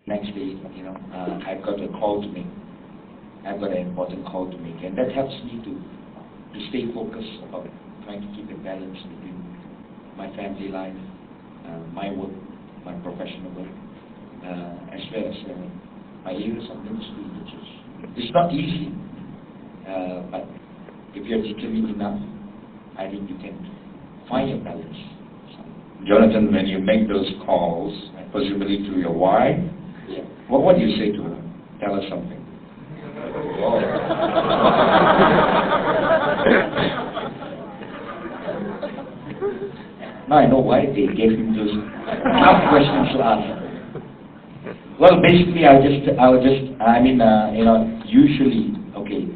Next day, I've got a call to make. I've got an important call to make, and that helps me to stay focused about trying to keep a balance between my family life, my work, my professional work, as well as my areas of ministry in the church. It's not easy, but if you're determined enough, I think you can find a balance. Jonathan, when you make those calls, presumably to your wife, Yeah. what do you say to her? Tell her something. Now I know why they gave him those tough questions to ask. Well, basically, usually, okay,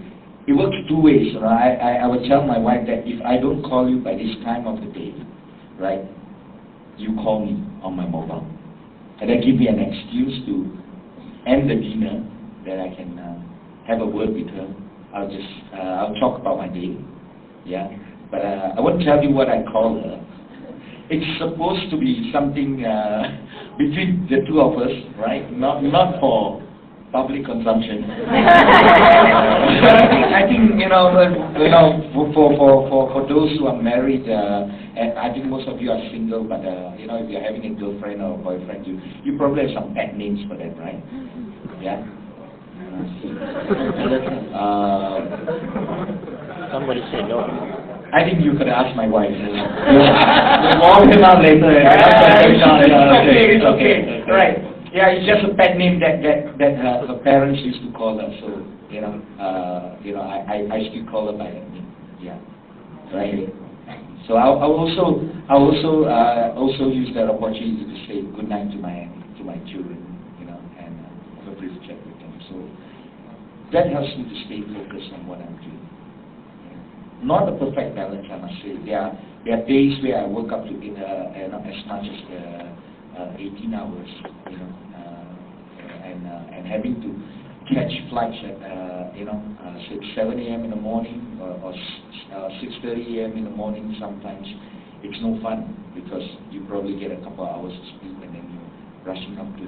it works two ways. I would tell my wife that if I don't call you by this time of the day, right, you call me on my mobile. And that give me an excuse to end the dinner, that I can have a word with her. I'll talk about my day, yeah. But I won't tell you what I call her. It's supposed to be something between the two of us, right? Not for public consumption. I think for those who are married, and I think most of you are single, but if you're having a girlfriend or a boyfriend, you probably have some pet names for them, right? Yeah. Somebody say no. I think you could ask my wife. We'll warm him up later. It's okay. Right. Yeah, it's just a pet name that her parents used to call her. So I still call her by that name. Yeah. Right. So I'll also use that opportunity to say good night to my children, and have a brief chat with them. So that helps me to stay focused on what I'm doing. Not a perfect balance, I must say. There are days where I work up to as much as 18 hours, and having to catch flights at 7 a.m. in the morning or 6:30 a.m. in the morning. Sometimes it's no fun because you probably get a couple of hours of sleep and then you're rushing up to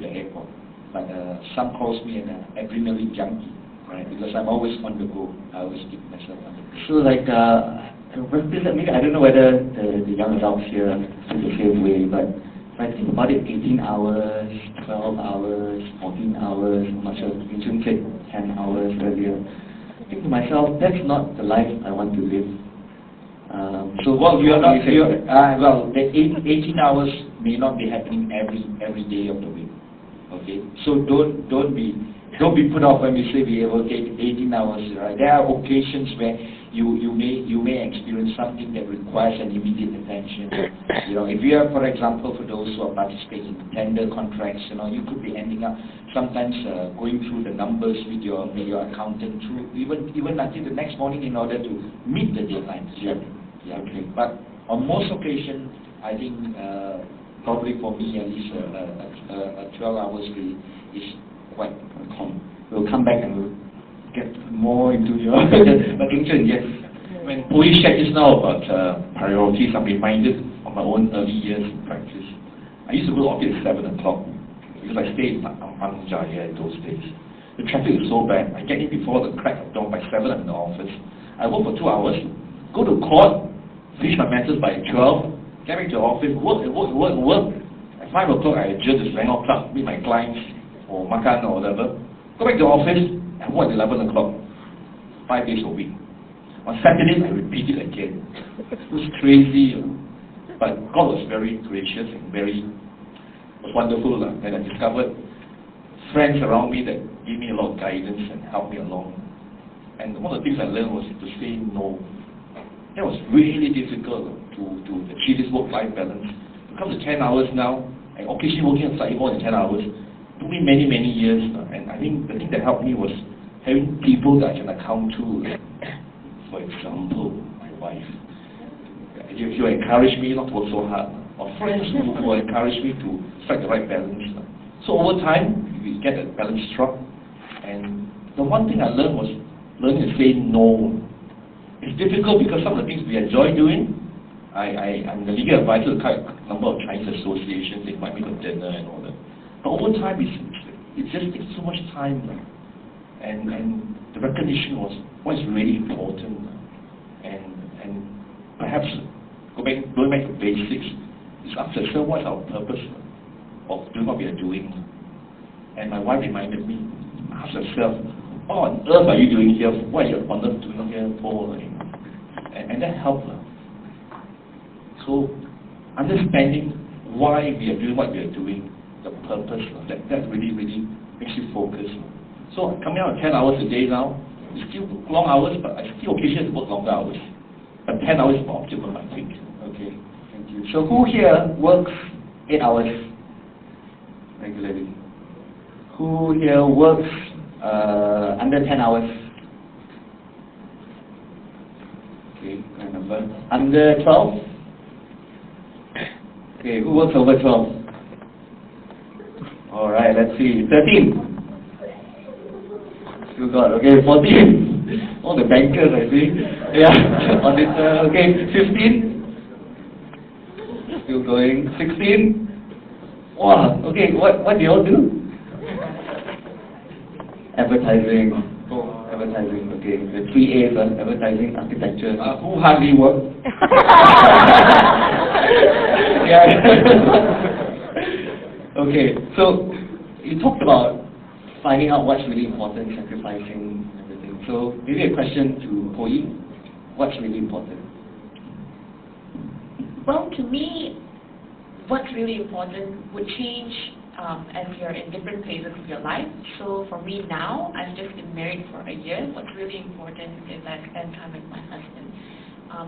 the airport. But some calls me an adrenaline junkie. Right, because I'm always on the go. I always keep myself on the go. So like, maybe I don't know whether the young adults here feel the same way, but if I think about it, 18 hours, 12 hours, 14 hours, I'm not sure, you shouldn't say 10 hours earlier. I think to myself, that's not the life I want to live. So the 18 hours may not be happening every day of the week. Okay, so don't be put off when we say we work 18 hours, right? There are occasions where you may experience something that requires an immediate attention. If you are, for example, for those who are participating in tender contracts, you could be ending up sometimes going through the numbers with your accountant through even until the next morning in order to meet the deadlines. Yeah. Okay. But on most occasions, I think probably for me at least a 12 hours day is quite common. We'll come back and we'll get more into your but yes. When Police shared just now about priorities, I'm reminded of my own early years in practice. I used to go to office at 7 o'clock because I stayed in Ampang Jaya in those days. The traffic is so bad. I get in before the crack of dawn. By 7 I'm in the office. I work for 2 hours, go to court, finish my matters by 12, get back to the office, work. At 5 o'clock I adjourn to Selangor Club, meet my clients, or makan or whatever. Go back to the office and work at 11 o'clock, 5 days a week. On Saturdays I repeat it again. It was crazy, but God was very gracious and was wonderful. And I discovered friends around me that gave me a lot of guidance and helped me along. And one of the things I learned was to say no. That was really difficult to achieve this work-life balance. It comes to 10 hours now, and occasionally working slightly more than 10 hours. It took me many, many years, and I think the thing that helped me was having people that I can account to. For example, my wife. She encouraged me not to work so hard, or friends who encouraged me to strike the right balance. So over time, we get that balance struck, and the one thing I learned was learning to say no. It's difficult because some of the things we enjoy doing. I'm the legal advisor to quite a number of Chinese associations. They invite me to dinner and all that. But over time, it just takes so much time. And the recognition was what's really important. And perhaps going back to basics, is ask yourself what's our purpose of doing what we are doing. And my wife reminded me, ask yourself, what on earth are you doing here? What are you on earth doing here for? And that helped. So understanding why we are doing what we are doing, the purpose, that really, really makes you focus. So coming out 10 hours a day now, it's still long hours, but I still occasionally work longer hours. But 10 hours is more optimum, I think. Okay, thank you. So who here works 8 hours regularly? Who here works under 10 hours? Okay, my number. Under 12? Okay, who works over 12? Alright, let's see. 13? Still got, okay, 14? All the bankers, I think. Yeah, auditor, okay, 15? Still going. 16? Wow, okay, what do you all do? Advertising. Oh, advertising, okay. The 3 A's, advertising, architecture. Who hardly work? Yeah. Okay, so you talked about finding out what's really important, sacrificing everything. So maybe a question to Hui, what's really important? Well, to me, what's really important would change as you're in different phases of your life. So for me now, I've just been married for a year. What's really important is I spend time with my husband.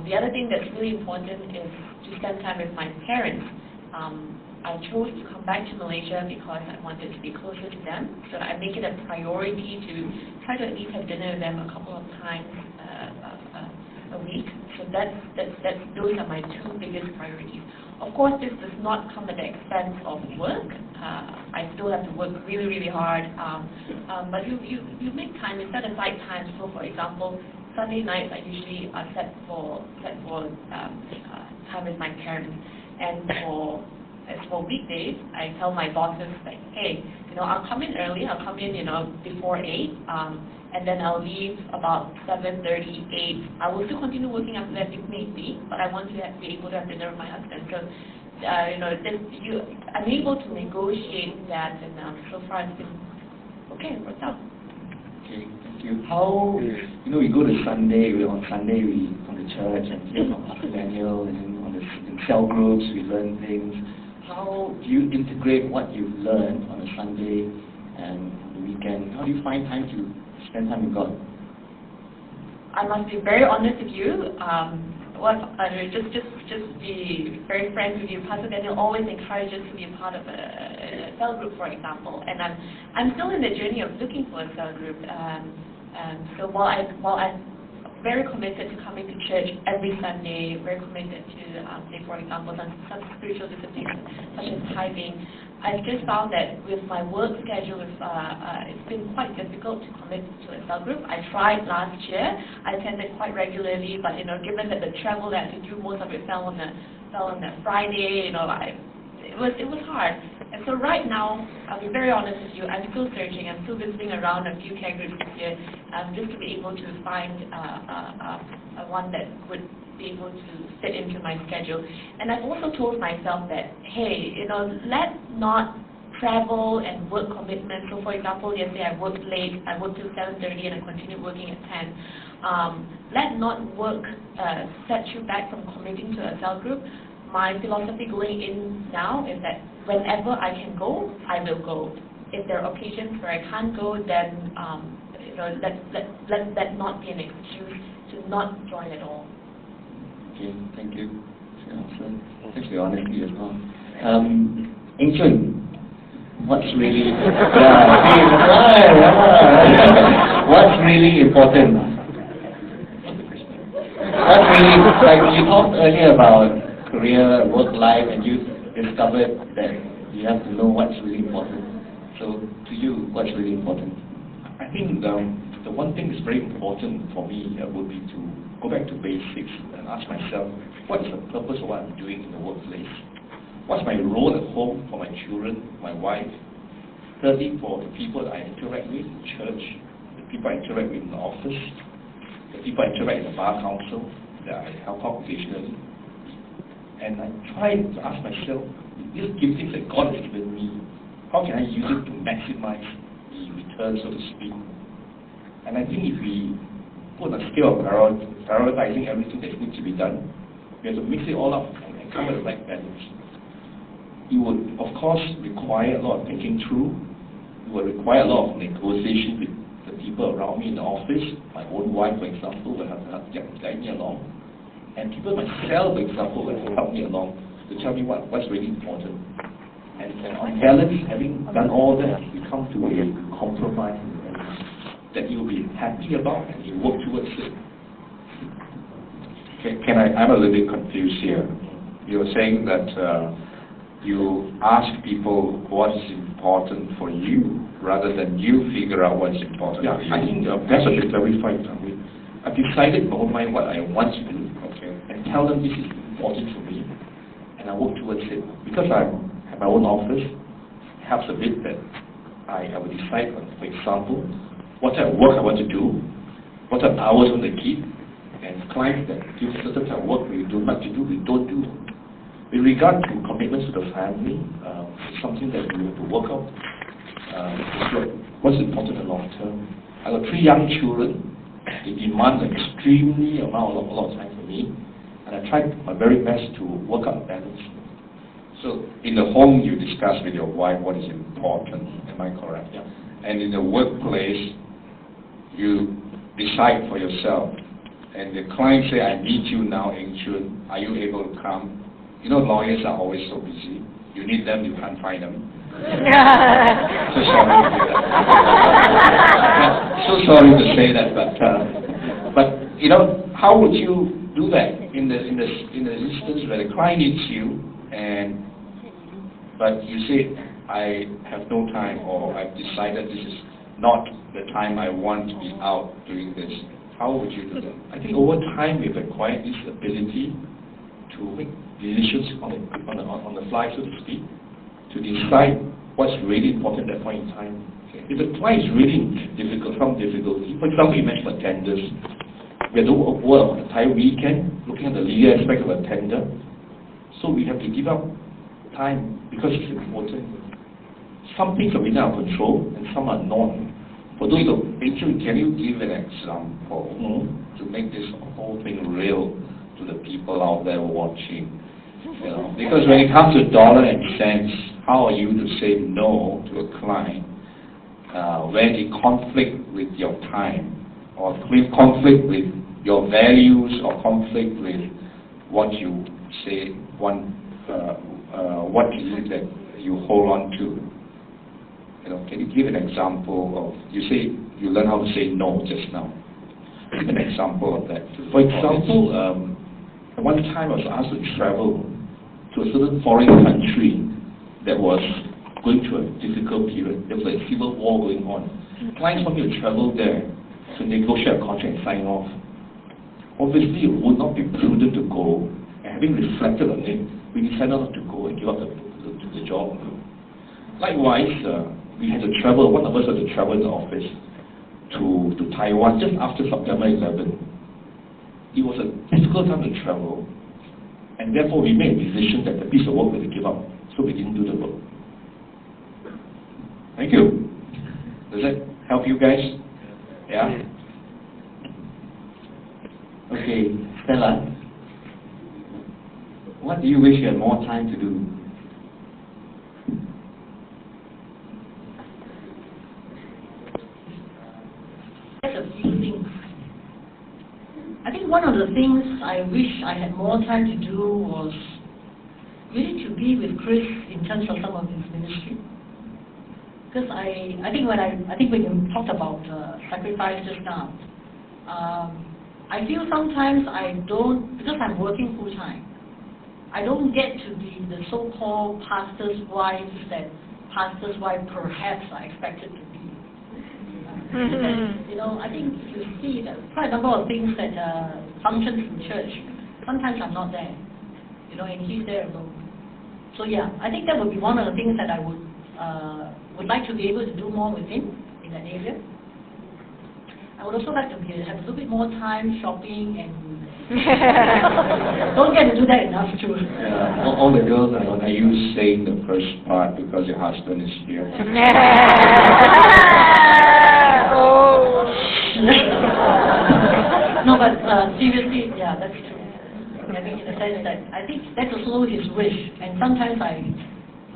The other thing that's really important is to spend time with my parents. I chose to come back to Malaysia because I wanted to be closer to them. So I make it a priority to try to at least have dinner with them a couple of times a week. So those are my two biggest priorities. Of course, this does not come at the expense of work. I still have to work really, really hard. But you make time, you set aside time. So for example, Sunday nights I usually set for time with my parents. And as for weekdays, I tell my bosses, like, hey, I'll come in early, I'll come in, before 8, and then I'll leave about 7:30, 8. I will still continue working after that if need be, but I want to be able to have dinner with my husband. So, I'm able to negotiate that, and so far it's been okay, it worked out. Okay, thank you. How, we go to Sunday, on Sunday we come to church and hear from Pastor Daniel, and in cell groups we learn things. How do you integrate what you've learned on a Sunday and on the weekend? How do you find time to spend time with God? I must be very honest with you. Just be very frank with you. Pastor Daniel always encourages to be a part of a cell group, for example. And I'm still in the journey of looking for a cell group. So while I'm very committed to coming to church every Sunday, very committed to, say for example, some spiritual disciplines such as tithing, I've just found that with my work schedule, it's been quite difficult to commit to a cell group. I tried last year, I attended quite regularly, but given that the travel that I had to do, most of it fell on a Friday, it was hard. And so right now, I'll be very honest with you, I'm still searching, I'm still visiting around a few care groups this year, just to be able to find one that would be able to fit into my schedule. And I've also told myself that, hey, let's not travel and work commitments. So for example, yesterday I worked late, I worked till 7:30 and I continued working at 10. Let not work set you back from committing to a cell group. My philosophy going in now is that whenever I can go, I will go. If there are occasions where I can't go, then let that not be an excuse to not join at all. Okay, thank you. Thanks for your honesty as well. Eng Chun, what's really what's really important? What's really, like you talked earlier about career, work life, and you discovered that you have to know what's really important. So to you, what's really important? I think the one thing that's very important for me would be to go back to basics and ask myself, what is the purpose of what I'm doing in the workplace? What's my role at home for my children, my wife, Thirdly, for the people that I interact with in church, the people I interact with in the office, the people I interact in the bar council that I help out occasionally. And I try to ask myself, these giftings that God has given me, how can I use it to maximize the return, so to speak? And I think if we put a scale of prioritizing everything that needs to be done, we have to mix it all up and come with the right balance. It would, of course, require a lot of thinking through. It would require a lot of negotiation with the people around me in the office. My own wife, for example, will have to guide me along. And people myself, for example, will help me along to tell me what's really important. And on balance, having done all that, we come to a compromise that you'll be happy about and you work towards it. I'm a little bit confused here. You're saying that you ask people what's important for you rather than you figure out what's important for you. I think that's a bit clarified. I've decided in my own mind what I want to do, and tell them this is important for me, and I work towards it. Because I have my own office, it helps a bit that I will decide on, for example, what type of work I want to do, what type of hours I want to keep, and clients that give certain type of work we do not to do, we don't do. With regard to commitments to the family, it's something that we have to work out. What's important in the long term? I got 3 young children. They demand an extremely a lot of time from me, and I try my very best to work out a balance. So in the home, you discuss with your wife what is important. Am I correct? Yeah. And in the workplace, you decide for yourself. And the client say, "I need you now in June. Are you able to come?" You know, lawyers are always so busy. You need them, you can't find them. So sorry to say that. So sorry to say that, but you know, how would you do that in the instance where the client needs you, but you say, "I have no time," or "I've decided this is not the time I want to be out doing this"? How would you do that? I think over time we've acquired this ability to make decisions on the fly, so to speak, to decide what's really important at that point in time. If the client is really in some difficulty, for example, you mentioned about tenders. We have to work on the entire weekend, looking at the legal aspect of a tender. So we have to give up time because it's important. Some things are within our control and some are not. For those of Rachel, can you give an example to make this whole thing real to the people out there watching? You know, because when it comes to dollar and cents, how are you to say no to a client when it conflict with your time, or conflict with your values, or conflict with what you say, what is it that you hold on to? You know, can you give an example of, you say you learn how to say no just now. Give an example of that. For example, at one time I was asked to travel to a certain foreign country that was going through a difficult period. There was a civil war going on. Clients want me to travel there to negotiate a contract and sign off. Obviously, it would not be prudent to go, and having reflected on it, we decided not to go and give up the job. Likewise, we had to travel, one of us had to travel in the office to Taiwan just after September 11. It was a difficult time to travel, and therefore we made a decision that the piece of work we had to give up, so we didn't do the work. Thank you. Does that help you guys? Yeah? Okay, Stella, what do you wish you had more time to do? A few things. I think one of the things I wish I had more time to do was really to be with Chris in terms of some of his ministry. Because I think when you talked about sacrifice just now, I feel sometimes I don't, because I'm working full time, I don't get to be the so-called pastor's wife that pastor's wife perhaps are expected to be. And, you know, I think you see that quite a number of things that functions in church, sometimes I'm not there, you know, and he's there alone. So yeah, I think that would be one of the things that I would would like to be able to do more with him in that area. I would also like to have a little bit more time shopping and don't get to do that enough too. Yeah, all the girls are you saying the first part because your husband is here? No, but seriously, yeah, that's true. I mean, in the sense that I think that's also his wish, and sometimes I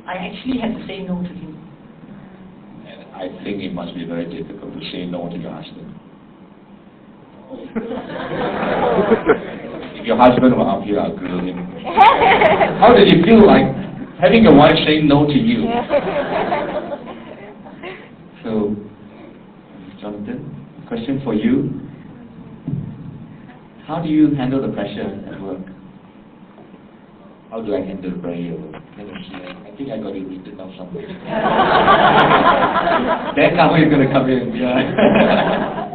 actually have to say no to him. And I think it must be very difficult to say no to your husband. If your husband were up here, I'll grill him. How did you feel like having a wife saying no to you? So, Jonathan, question for you. How do you handle the pressure at work? How do I handle the pressure? Let me see. I think I got it written down somewhere. Then now you're going to come in. Yeah.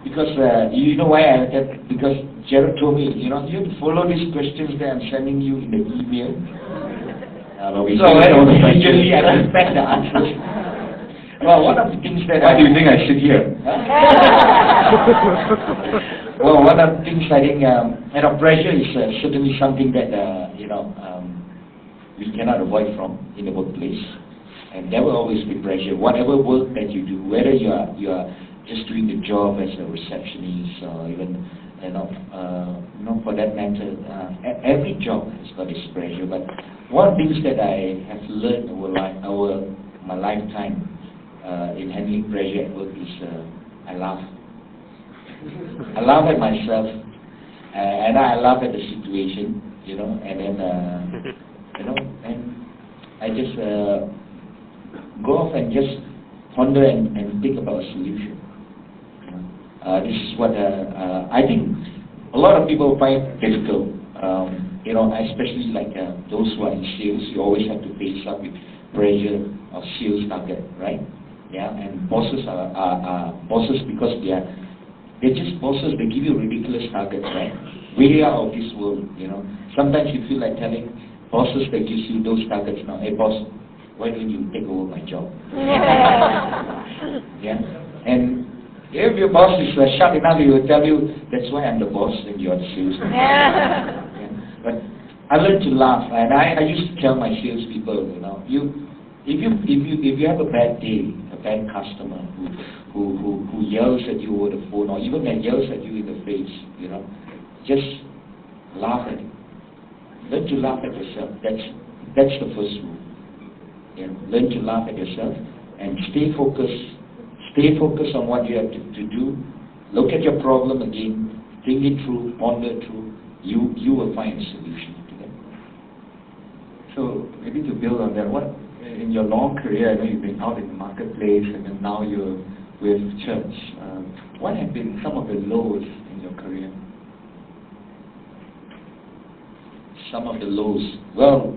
Because you know why I have, because Jared told me, you have to follow these questions that I'm sending you in the email. Usually I expect the answers. Well, one of the things that Why do you think I sit here? Well, one of the things I think, pressure is certainly something that we cannot avoid from in the workplace, and there will always be pressure. Whatever work that you do, whether you are just doing the job as a receptionist, or even for that matter, every job has got its pressure. But one of the things that I have learned over my lifetime in handling pressure at work is I laugh. I laugh at myself, and I laugh at the situation, and then and I just go off and just ponder and think about a solution. This is what I think a lot of people find difficult. Especially like those who are in sales, you always have to face up with pressure of sales target, right? Yeah, and bosses are bosses because they're just bosses. They give you ridiculous targets, right? Way out of this world, Sometimes you feel like telling bosses that gives you those targets now, hey boss, why don't you take over my job? Yeah, and if your boss is sharp enough, he will tell you, that's why I'm the boss and you're the salesman. Yeah. But I learned to laugh, and I used to tell my salespeople, if you have a bad day, a bad customer who yells at you over the phone, or even that yells at you in the face, just laugh at him. Learn to laugh at yourself. That's the first rule. Learn to laugh at yourself and stay focused. Stay focused on what you have to do. Look at your problem again. Think it through. Ponder through. You will find a solution to that. So maybe to build on that, what in your long career, I know you've been out in the marketplace, and then now you're with church. What have been some of the lows in your career? Some of the lows. Well,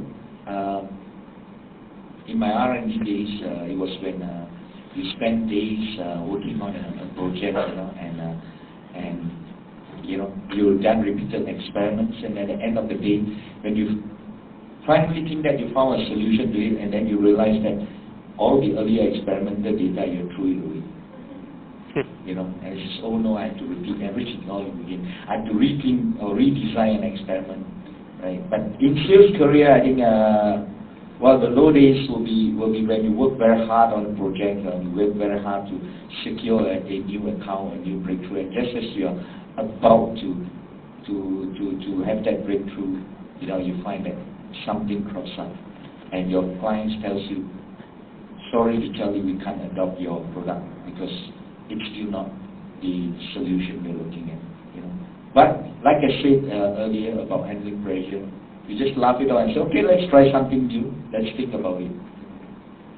in my R&D days, it was when you spend days working on a project, and you've done repeated experiments, and at the end of the day, when you finally think that you found a solution to it, and then you realize that all the earlier experimental data you threw it away. And it's just, oh no, I have to repeat everything all over again. I have to rethink or redesign an experiment, right? But in sales career, I think, the low days will be when you work very hard on a project, you work very hard to secure a new account, a new breakthrough, and just as you're about to have that breakthrough, you find that something crops up, and your clients tells you, sorry to tell you, we can't adopt your product because it's still not the solution we're looking at. But like I said earlier about handling pressure, you just laugh it out and say, okay, let's try something new. Let's think about it.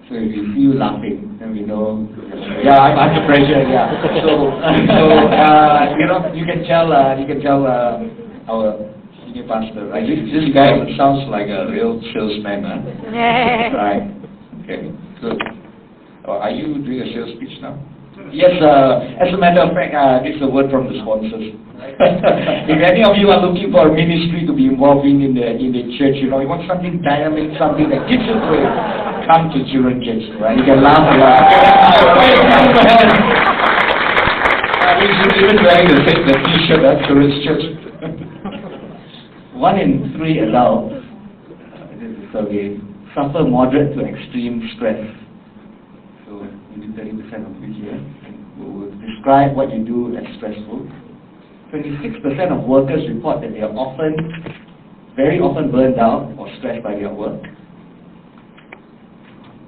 So if you feel laughing, then we know. Yeah, I'm under pressure. Yeah. So you can tell our senior pastor, right? This guy sounds like a real salesman, huh? Right. Okay. Good. Are you doing a sales pitch now? Yes, as a matter of fact, this is a word from the sponsors. If any of you are looking for a ministry to be involved in the church, you want something dynamic, something that gives you praise, come to children's church, right? You can laugh a lot. He's even wearing the t-shirt at children's church. 1 in 3 adults, this is a survey, suffer moderate to extreme stress. So maybe 30% of you here will describe what you do as stressful. 26% of workers report that they are very often burned out or stressed by their work.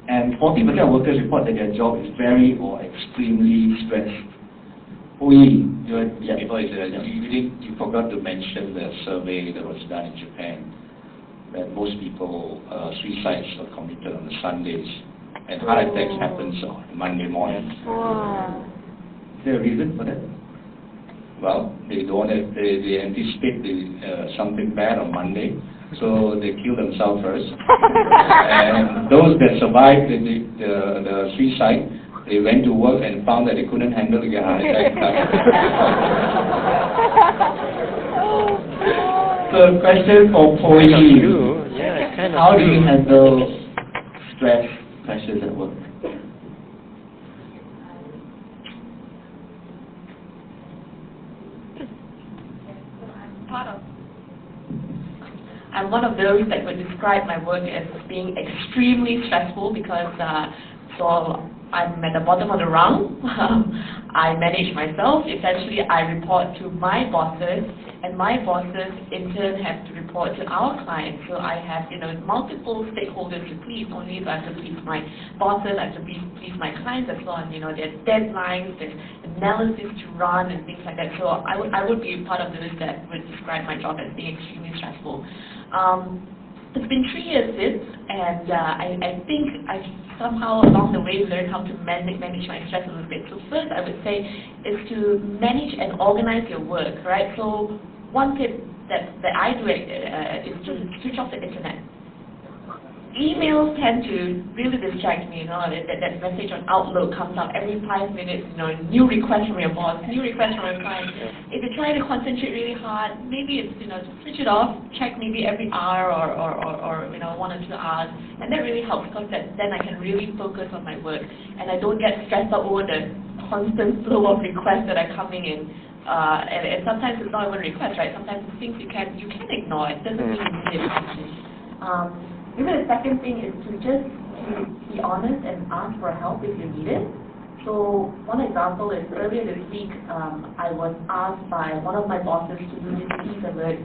And 40% of workers report that their job is very or extremely stressed. You forgot to mention the survey that was done in Japan, that most people, suicides are committed on the Sundays, and heart attacks happens on Monday morning. Is there a reason for that? Well, they anticipate something bad on Monday, so they kill themselves first. And those that survived the suicide, they went to work and found that they couldn't handle the heart attack. So, question for Poi. How do you handle stress, pressures at work? I'm one of those that would describe my work as being extremely stressful because so I'm at the bottom of the rung. I manage myself. Essentially, I report to my bosses, and my bosses in turn have to report to our clients. So I have, multiple stakeholders to please. Only if I have to please my bosses, I have to please my clients as well. And there's deadlines, there's analysis to run, and things like that. So I would be part of those that would describe my job as being extremely stressful. It's been 3 years since, and I think I somehow along the way learned how to manage my stress a little bit. So first I would say is to manage and organize your work, right? So one tip that I do is to switch off the internet. Emails tend to really distract me, that message on Outlook comes up every 5 minutes, new request from your boss, new request from your client. If you're trying to concentrate really hard, maybe it's, just switch it off, check maybe every hour or 1 or 2 hours, and that really helps because then I can really focus on my work, and I don't get stressed out over the constant flow of requests that are coming in. And sometimes it's not even requests, right? Sometimes it's things you can ignore. It doesn't mean you need it. Maybe the second thing is to just be honest and ask for help if you need it. So one example is earlier this week, I was asked by one of my bosses to do this piece of work,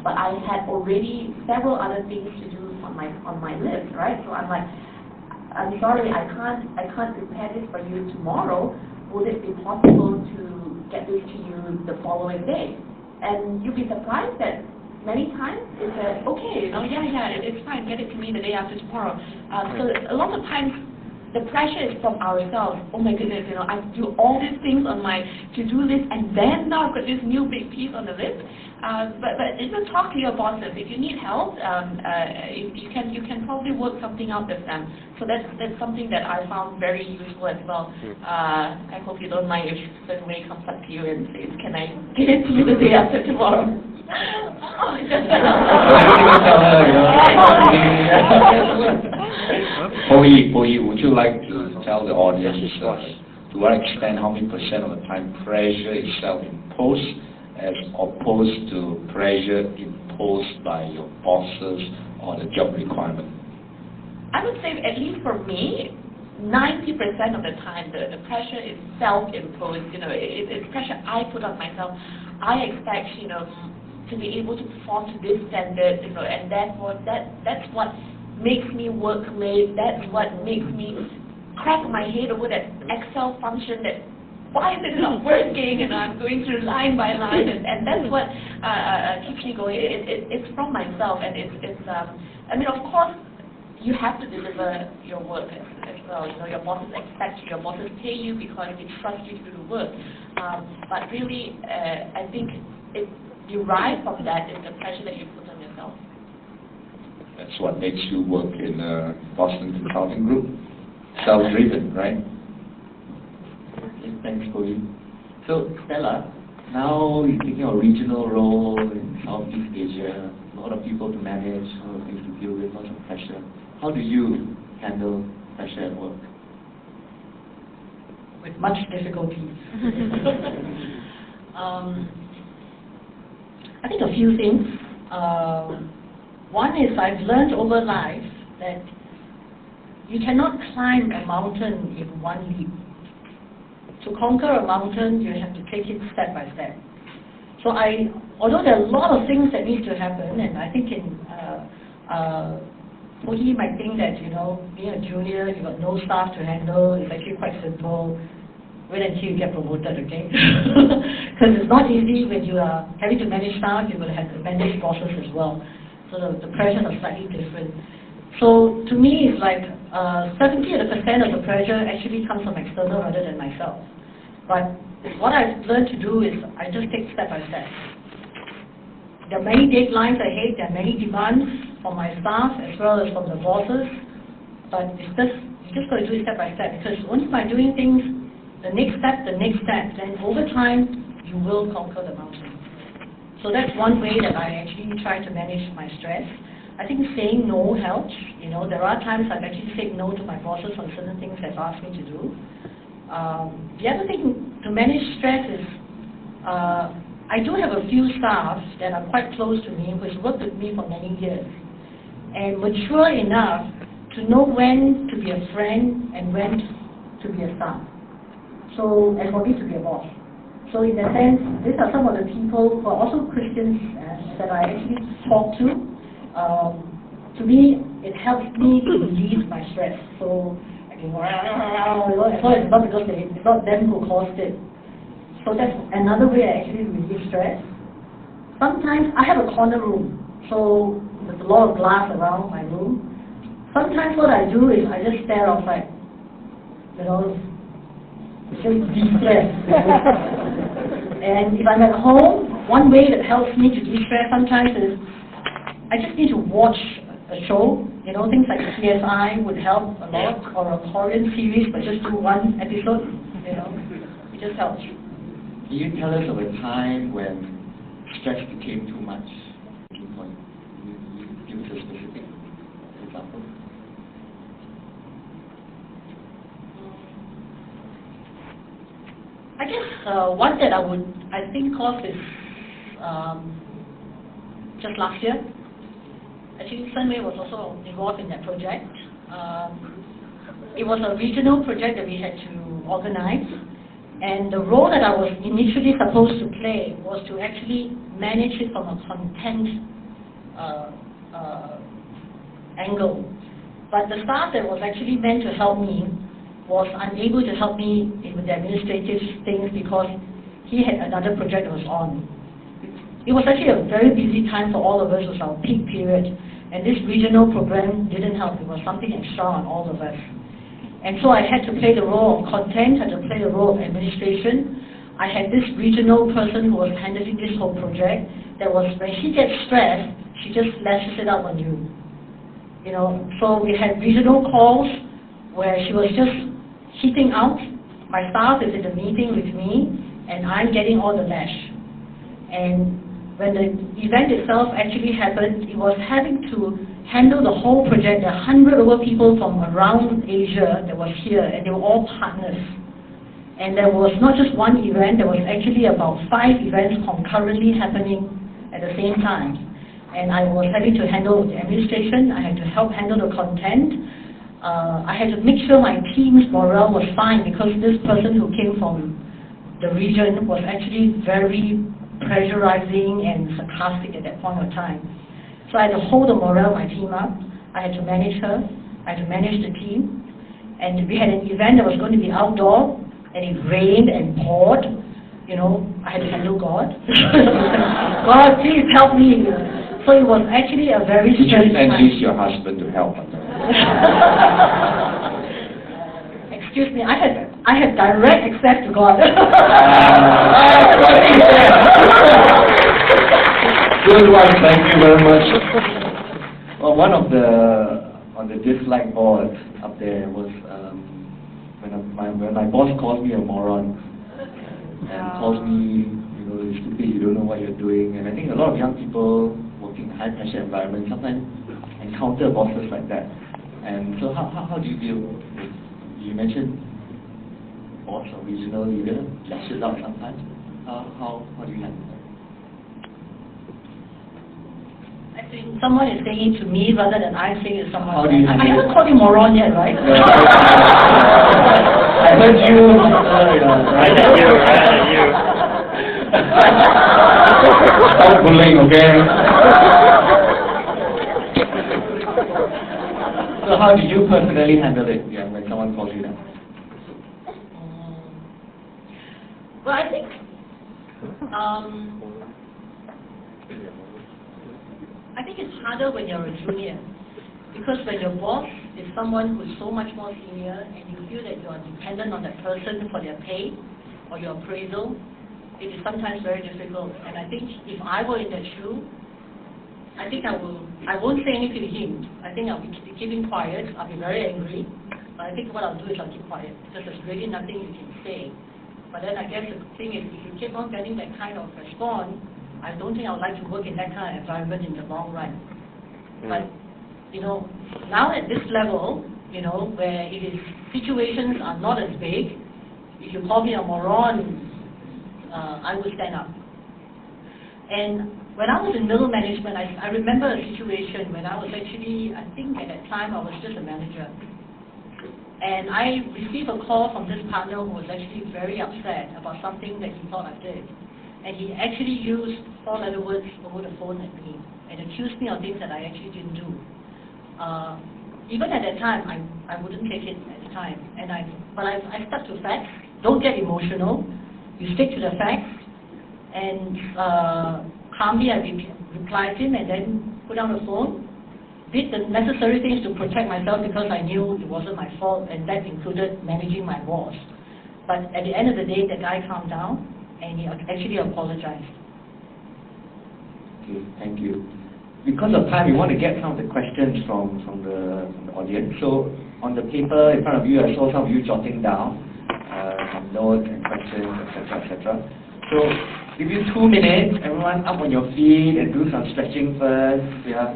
but I had already several other things to do on my list, right? So I'm like, I'm sorry, I can't prepare this for you tomorrow. Would it be possible to get this to you the following day? And you'd be surprised that many times it's okay, it's fine, get it to me the day after tomorrow. So a lot of times the pressure is from ourselves. Oh my goodness, I do all these things on my to-do list, and then now I've got this new big piece on the list. But talk to your bosses. If you need help, you can probably work something out with them. So that's something that I found very useful as well. I hope you don't mind if somebody comes up to you and says, "Can I get it to you the day after tomorrow?" Poi, would you like to tell the audience to what extent, how many % of the time pressure is self-imposed as opposed to pressure imposed by your bosses or the job requirement? I would say at least for me, 90% of the time the pressure is self-imposed. It's pressure I put on myself. I expect to be able to perform to this standard, and therefore that's what makes me work late. That's what makes me crack my head over that Excel function that why is it not working, and I'm going through line by line, and that's what keeps me going. It's from myself, and of course you have to deliver your work as well. Your bosses expect you, your bosses pay you because they trust you to do the work. But really, I think it derived from that is the pressure that you put on yourself. That's what makes you work in Boston Consulting Group. Self-driven, right? Thanks, Cody. So, Stella, now you're taking a regional role in Southeast Asia, a lot of people to manage, a lot of things to deal with, lots of pressure. How do you handle pressure at work? With much difficulty. I think a few things. One is I've learned over life that you cannot climb a mountain in one leap. To conquer a mountain, you have to take it step by step. So although there are a lot of things that need to happen, and I think he might think that, being a junior, you've got no staff to handle, it's actually quite simple. Wait until you get promoted, okay? Because it's not easy when you are having to manage staff, you're going to have to manage bosses as well. So the pressures are slightly different. So to me, it's like 70% of the pressure actually comes from external rather than myself. But what I've learned to do is I just take step by step. There are many deadlines ahead, there are many demands from my staff as well as from the bosses. But you just got to do it step by step, because only by doing things the next step, then over time, you will conquer the mountain. So that's one way that I actually try to manage my stress. I think saying no helps. There are times I've actually said no to my bosses on certain things they've asked me to do. The other thing to manage stress is, I do have a few staff that are quite close to me, who's worked with me for many years, and mature enough to know when to be a friend and when to be a staff. So, and for me to be a boss. So in that sense, these are some of the people who are also Christians that I actually talk to. To me, it helps me to release my stress. So I can go, as long as it's not because it's not them who caused it. So that's another way I actually release stress. Sometimes I have a corner room, so there's a lot of glass around my room. Sometimes what I do is I just stare outside, just de-stress. And if I'm at home, one way that helps me to de-stress sometimes is I just need to watch a show. Things like CSI would help a lot, or a Korean series, but just do one episode. It just helps. Can you tell us of a time when stress became too much? Can you give us a specific example? I guess one that I think of is just last year. Actually, Sunway was also involved in that project. It was a regional project that we had to organize, and the role that I was initially supposed to play was to actually manage it from a content angle. But the staff that was actually meant to help me was unable to help me with the administrative things because he had another project that was on. It was actually a very busy time for all of us. It was our peak period, and this regional program didn't help. It was something extra on all of us. And so I had to play the role of content, had to play the role of administration. I had this regional person who was handling this whole project that was, when she gets stressed, she just lashes it out on you. So we had regional calls where she was just heating out. My staff is in the meeting with me, and I'm getting all the lash. And when the event itself actually happened, it was having to handle the whole project. There are 100 over people from around Asia that was here, and they were all partners. And there was not just one event, there was actually about 5 events concurrently happening at the same time. And I was having to handle the administration, I had to help handle the content. I had to make sure my team's morale was fine, because this person who came from the region was actually very pressurizing and sarcastic at that point of time. So I had to hold the morale of my team up. I had to manage her. I had to manage the team. And we had an event that was going to be outdoor, and it rained and poured. I had to handle God. God, please help me. So it was actually a very stressful time. Did you enlist your husband to help? Excuse me, I had direct access to God. Good one, thank you very much. Well, one of on the dislike board up there was when my boss calls me a moron and calls me, you're stupid, you don't know what you're doing. And I think a lot of young people working in high pressure environments sometimes encounter bosses like that. And so how do you deal with, you mentioned boss or regional leader lashes out sometimes. How do you handle that? I think someone is saying it to me rather than I saying it to someone. How do you I handle haven't called you moron yet, right? I heard you. Right at you. Stop bullying, okay? So how do you personally handle it? Yeah, when someone calls you that. Well, I think it's harder when you're a junior, because when your boss is someone who is so much more senior and you feel that you are dependent on that person for their pay or your appraisal, it is sometimes very difficult. And I think if I were in that shoe, I think I won't say anything to him. I think I'll be keeping quiet. I'll be very angry. But I think what I'll do is I'll keep quiet, because there's really nothing you can say. But then I guess the thing is, if you keep on getting that kind of response, I don't think I would like to work in that kind of environment in the long run. But, now at this level, where it is, situations are not as big, if you call me a moron, I would stand up. And when I was in middle management, I remember a situation when I was actually, I think at that time I was just a manager. And I received a call from this partner who was actually very upset about something that he thought I did. And he actually used 4-letter words over the phone at me and accused me of things that I actually didn't do. Even at that time, I wouldn't take it at the time. But I stuck to facts. Don't get emotional. You stick to the facts. And calmly I replied him and then put down the phone. Did the necessary things to protect myself, because I knew it wasn't my fault, and that included managing my boss. But at the end of the day, the guy calmed down and he actually apologized. Okay, thank you. Because of time, we want to get some of the questions from the audience. So on the paper in front of you, I saw some of you jotting down some notes and questions, etc., etc. So give you 2 minutes. Everyone up on your feet and do some stretching first. Yeah.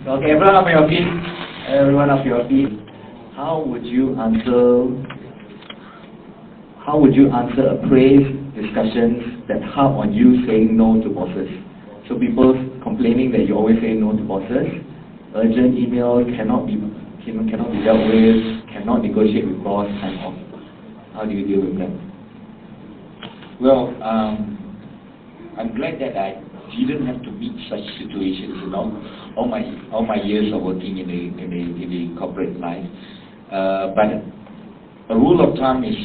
Okay, everyone up on your feet. Everyone up on your feet. How would you answer appraise discussions that harp on you saying no to bosses? So people complaining that you always say no to bosses, urgent email cannot be dealt with, cannot negotiate with boss, time off. How do you deal with that? Well, I'm glad that I didn't have to meet such situations, all my years of working in the corporate life. But a rule of thumb is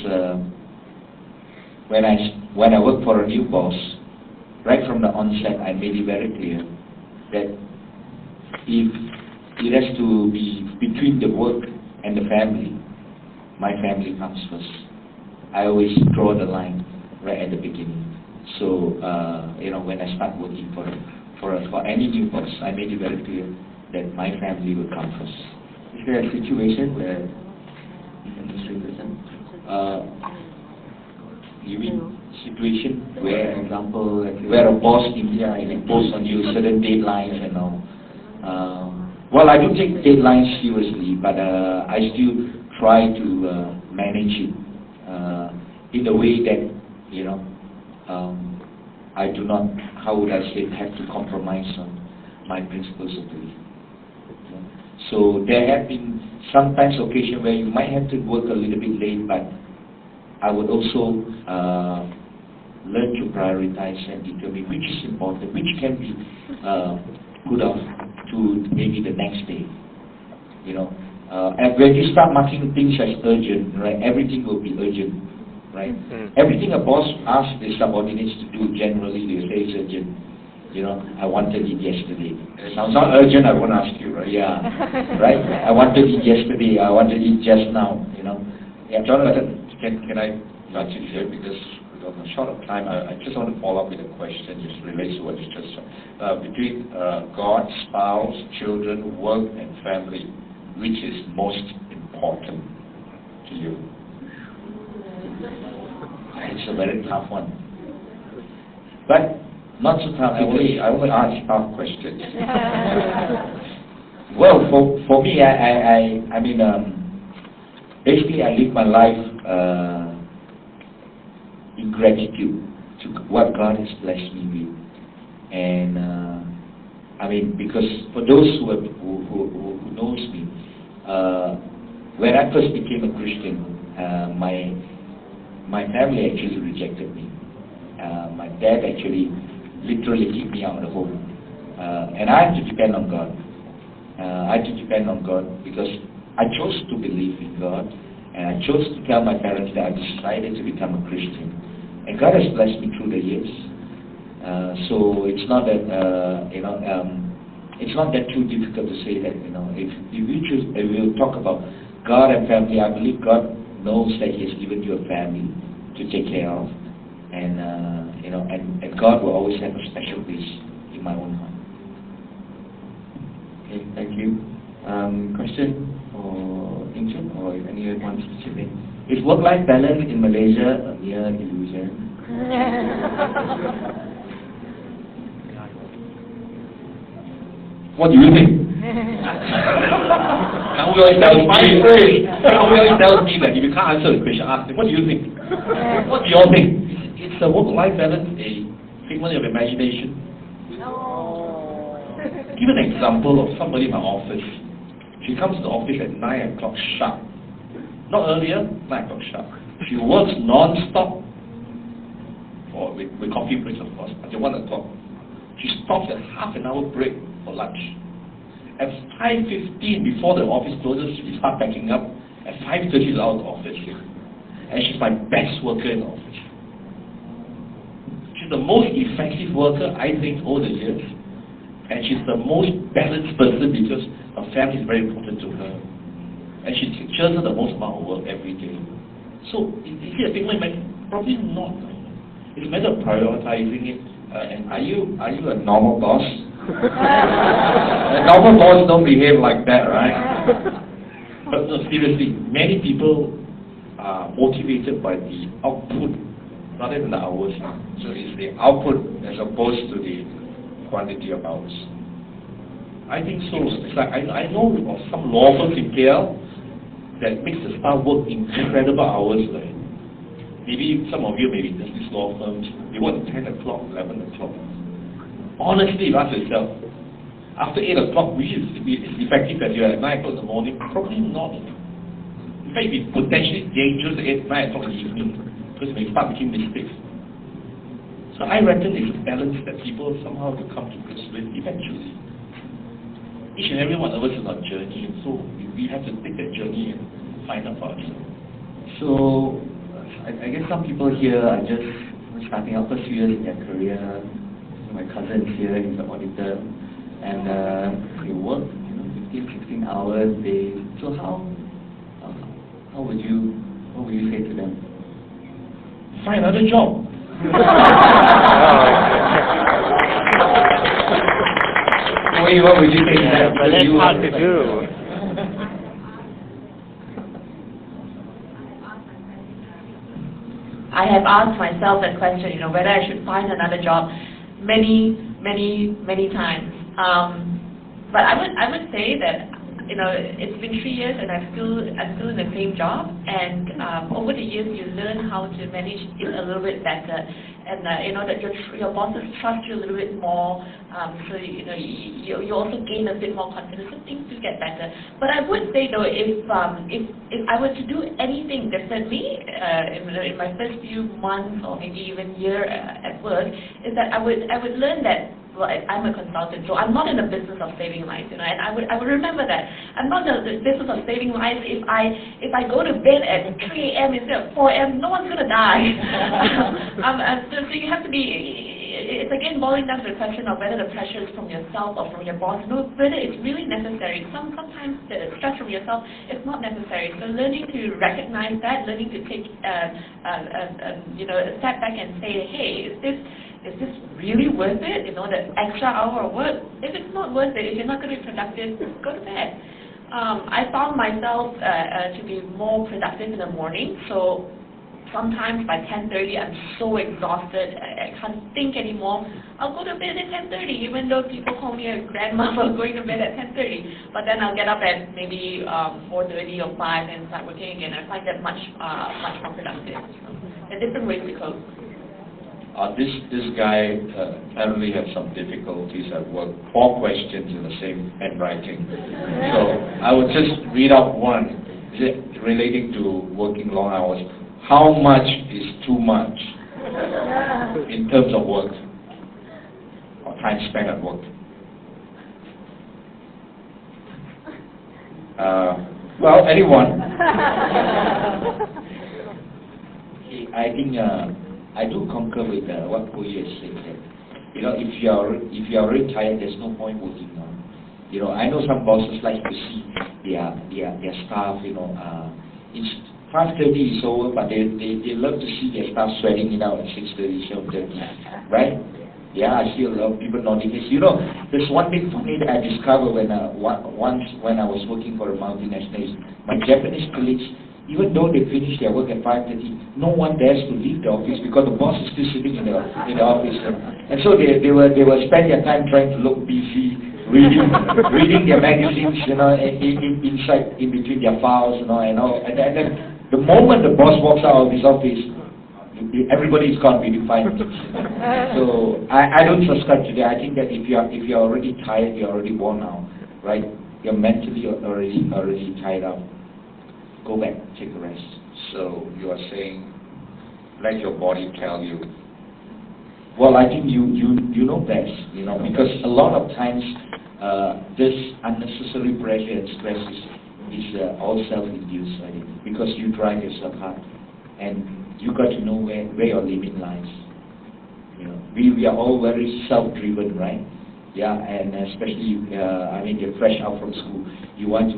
when I work for a new boss, right from the onset, I made it very clear that if it has to be between the work and the family, my family comes first. I always draw the line right at the beginning. So, when I start working for any new boss, I made it very clear that my family will come first. Is there a situation where you mean situation where, for example, where a boss imposes on you certain deadlines and all? Well, I do take deadlines seriously, but I still try to manage it in a way that I do not, how would I say, have to compromise on my principles of belief. So there have been sometimes occasions where you might have to work a little bit late, but I would also learn to prioritize and determine which is important, which can be put off to maybe the next day. And when you start marking things as urgent, right, everything will be urgent. Right? Everything a boss asks the subordinates to do, generally they say it's urgent. I wanted it yesterday. It sounds not urgent, I won't ask you, right? Yeah, right? I wanted it yesterday, I wanted it just now, Yeah, Jonathan, can I touch it here, because on the short of time, I just want to follow up with a question just relates to what you just said. Between God, spouse, children, work and family, which is most important to you? It's a very tough one. But not so tough. I only ask tough questions. Well, for me, I mean, basically, I live my life in gratitude to what God has blessed me with, and I mean, because for those who knows me, when I first became a Christian, my family actually rejected me. My dad actually literally kicked me out of the home, and I had to depend on God. I had to depend on God because I chose to believe in God, and I chose to tell my parents that I decided to become a Christian. And God has blessed me through the years. So it's not that it's not that too difficult to say that if we choose, if we'll talk about God and family, I believe God knows that He has given you a family to take care of, and and God will always have a special place in my own heart. Okay, thank you. Question for Inchun, or if anyone wants to chip in. Is work-life balance in Malaysia a mere illusion? What do you think? Now we always tells me that if you can't answer the question, ask me, what do you think? What do you all think? Is a work-life balance a figment of imagination? No. Give an example of somebody in my office. She comes to the office at 9 o'clock sharp. Not earlier, 9 o'clock sharp. She works non-stop, or with coffee breaks of course, until 1 o'clock. She stops at half an hour break for lunch. At 5:15, before the office closes, we start packing up. At 5:30, she's out of the office. And she's my best worker in the office. She's the most effective worker, I think, over the years. And she's the most balanced person because her family is very important to her. And she churns the most amount of work every day. So, is it a thing like probably not. It's a matter of prioritizing it. And are you a normal boss? Normal boss don't behave like that, right? But no, seriously, many people are motivated by the output rather than the hours. So it's the output as opposed to the quantity of hours. I think so. It's like I know of some law firms in KL that makes the staff work incredible hours. Like maybe some of you maybe there's these law firms, they work at 10 o'clock, 11 o'clock. Honestly, ask yourself, after 8 o'clock, which is effective as you are at 9 o'clock in the morning? Probably not. In fact, it's potentially dangerous at 9 o'clock in the evening because you may start making mistakes. So I reckon it's a balance that people somehow will come to grips with eventually. Each and every one of us is on a journey, and so we have to take that journey and find out for ourselves. So, I guess some people here are just starting out first few years in their career. My cousin is here, he's an auditor, and they work 15, 16 hours a day. So how would you say to them? Find another job. What would you say to that? But that's hard to do. I have asked myself that question, whether I should find another job many times. But I would say that it's been 3 years and I'm still in the same job, and over the years you learn how to manage it a little bit better, and that your bosses trust you a little bit more, so you also gain a bit more confidence, so things do get better. But I would say though, if I were to do anything differently in my first few months or maybe even year at work, is that I would learn that. Well, I'm a consultant, so I'm not in the business of saving lives, and I would remember that. I'm not in the business of saving lives. If I go to bed at 3 a.m. instead of 4 a.m., no one's gonna die. So you have to be. It's again boiling down to the question of whether the pressure is from yourself or from your boss. Whether it's really necessary. Sometimes the stress from yourself is not necessary. So learning to recognize that, learning to take a step back and say, hey, is this really worth it? The extra hour of work. If it's not worth it, if you're not going to be productive, go to bed. I found myself to be more productive in the morning, so sometimes by 10:30 I'm so exhausted, I can't think anymore. I'll go to bed at 10:30, even though people call me a grandma for going to bed at 10:30. But then I'll get up at maybe 4:30 or 5 and start working again. I find that much more productive. There are different ways to cope. This guy apparently had some difficulties at work. 4 questions in the same handwriting. So I would just read out one. Is it relating to working long hours? How much is too much in terms of work or time spent at work? Well, anyone? I think I do concur with what HiYa said. That, if you are already tired, there's no point working on. I know some bosses like to see their staff. It's 5:30 is over, but they love to see their staff sweating it out at 6:30, 7:30, right? Yeah, I see a lot of people nodding heads. There's one thing for me that I discovered once when I was working for a multinational. My Japanese colleagues, even though they finish their work at 5:30, no one dares to leave the office because the boss is still sitting in the office, and so they will spend their time trying to look busy, reading their magazines, inside in between their files, and then the moment the boss walks out of his office, everybody is gone really fine. So I don't subscribe to that. I think that if you're already tired, you're already worn out, right? You're mentally already tired out. Go back, take a rest. So you are saying, let your body tell you. Well, I think you know best, because a lot of times this unnecessary pressure and stress is all self-induced, I think, because you drive yourself hard, and you got to know where your limit lies. We are all very self-driven, right? Yeah, and especially you're fresh out from school. You want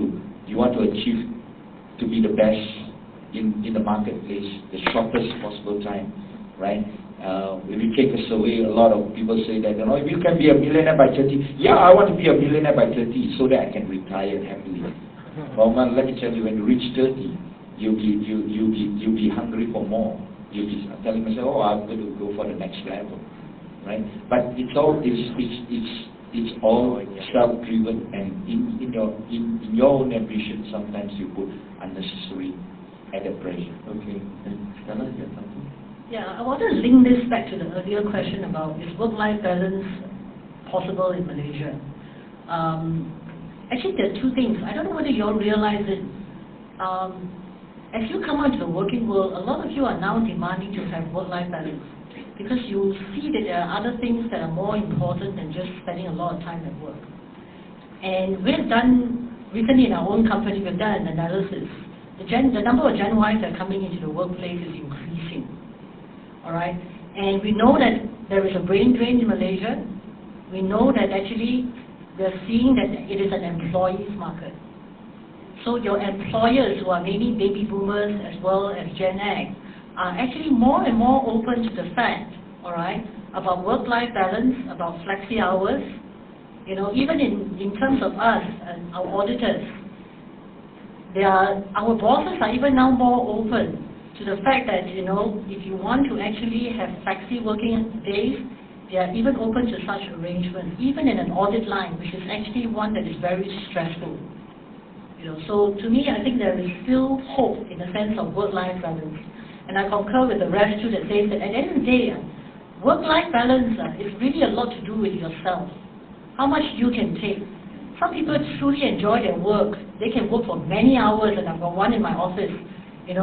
to achieve to be the best in the marketplace, the shortest possible time, right? If you take a survey, a lot of people say that, if you can be a millionaire by 30, yeah, I want to be a millionaire by 30 so that I can retire happily. Well, man, let me tell you, when you reach 30, you'll be hungry for more. You'll be telling yourself, I'm going to go for the next level, right? But it's all self-driven, and in your own ambition, sometimes you put unnecessary added pressure. Okay, and Stella, you have something? Yeah, I want to link this back to the earlier question about is work-life balance possible in Malaysia? Actually, there are 2 things. I don't know whether you all realize it. As you come out to the working world, a lot of you are now demanding to have work-life balance, because you see that there are other things that are more important than just spending a lot of time at work. And we've done, recently in our own company, we've done an analysis. The number of Gen Ys that are coming into the workplace is increasing. All right? And we know that there is a brain drain in Malaysia. We know that actually we're seeing that it is an employees market. So your employers, who are maybe baby boomers as well as Gen X, are actually more and more open to the fact, all right, about work-life balance, about flexi hours. Even in terms of us and our auditors, our bosses are even now more open to the fact that, if you want to actually have flexi working days, they are even open to such arrangements, even in an audit line, which is actually one that is very stressful. So to me, I think there is still hope in the sense of work-life balance. And I concur with the rest too that says that at the end of the day, work-life balance is really a lot to do with yourself. How much you can take. Some people truly enjoy their work. They can work for many hours, and I've got one in my office, and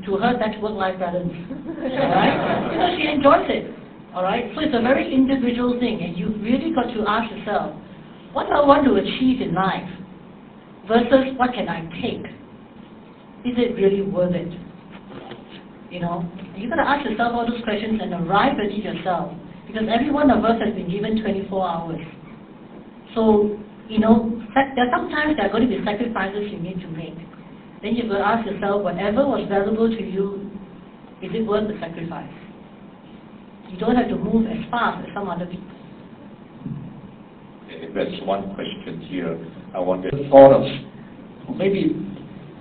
to her that's work-life balance. Alright? Because she enjoys it. Alright? So it's a very individual thing, and you've really got to ask yourself, what do I want to achieve in life versus what can I take? Is it really worth it? You've got to ask yourself all those questions and arrive at it yourself, because every one of us has been given 24 hours. So, there are sometimes there are going to be sacrifices you need to make. Then you've got to ask yourself, whatever was valuable to you, is it worth the sacrifice? You don't have to move as fast as some other people. Okay, there's one question here. I wonder, thought of maybe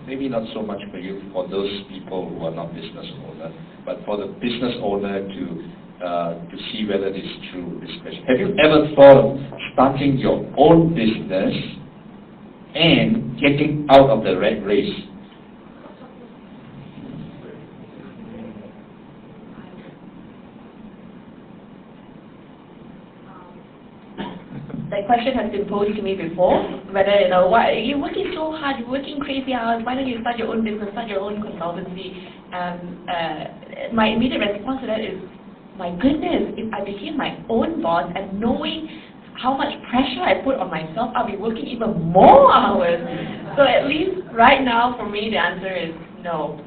maybe not so much for you, for those people who are not business owner, but for the business owner to see whether it's true, this question. Have you ever thought of starting your own business and getting out of the rat race? That question has been posed to me before, whether, why you're working so hard, you're working crazy hours, why don't you start your own business, start your own consultancy? My immediate response to that is, my goodness, if I became my own boss and knowing how much pressure I put on myself, I'll be working even more hours. So at least right now, for me, the answer is no.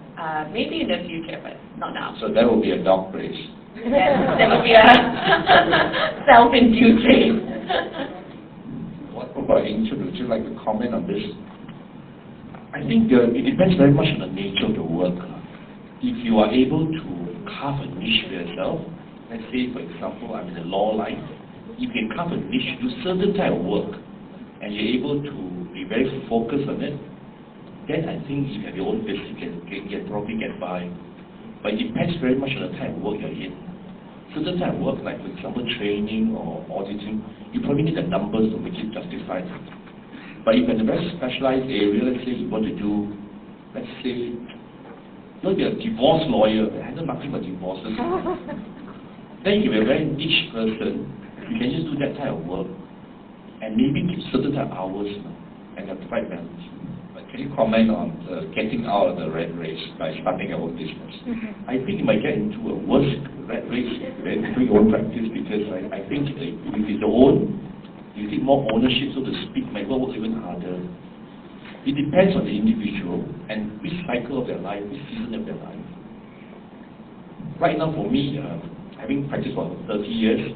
Maybe in the future, but not now. So that will be a dog race. That would be a self-induced race. What about Angel? Would you like to comment on this? I think it depends very much on the nature of the work. If you are able to carve a niche for yourself, let's say, for example, I'm in the law line, you can carve a niche, do certain type of work, and you're able to be very focused on it, then I think if you have your own business, you can probably get by. But it depends very much on the type of work you're in. Certain type of work, like for example training or auditing, you probably need the numbers to make it justified. But if in a very specialized area, let's say you want to do, let's say, you'll be a divorce lawyer, I handle nothing but divorces. Then you can be a very niche person, you can just do that type of work, and maybe give certain type of hours, and have the right balance. But can you comment on getting out of the rat race by starting your own business? I think you might get into a worse rat race than doing your own practice, because I think if it's your own, you take more ownership, so to speak, might work even harder. It depends on the individual and which cycle of their life, which season of their life. Right now for me, having practiced for 30 years,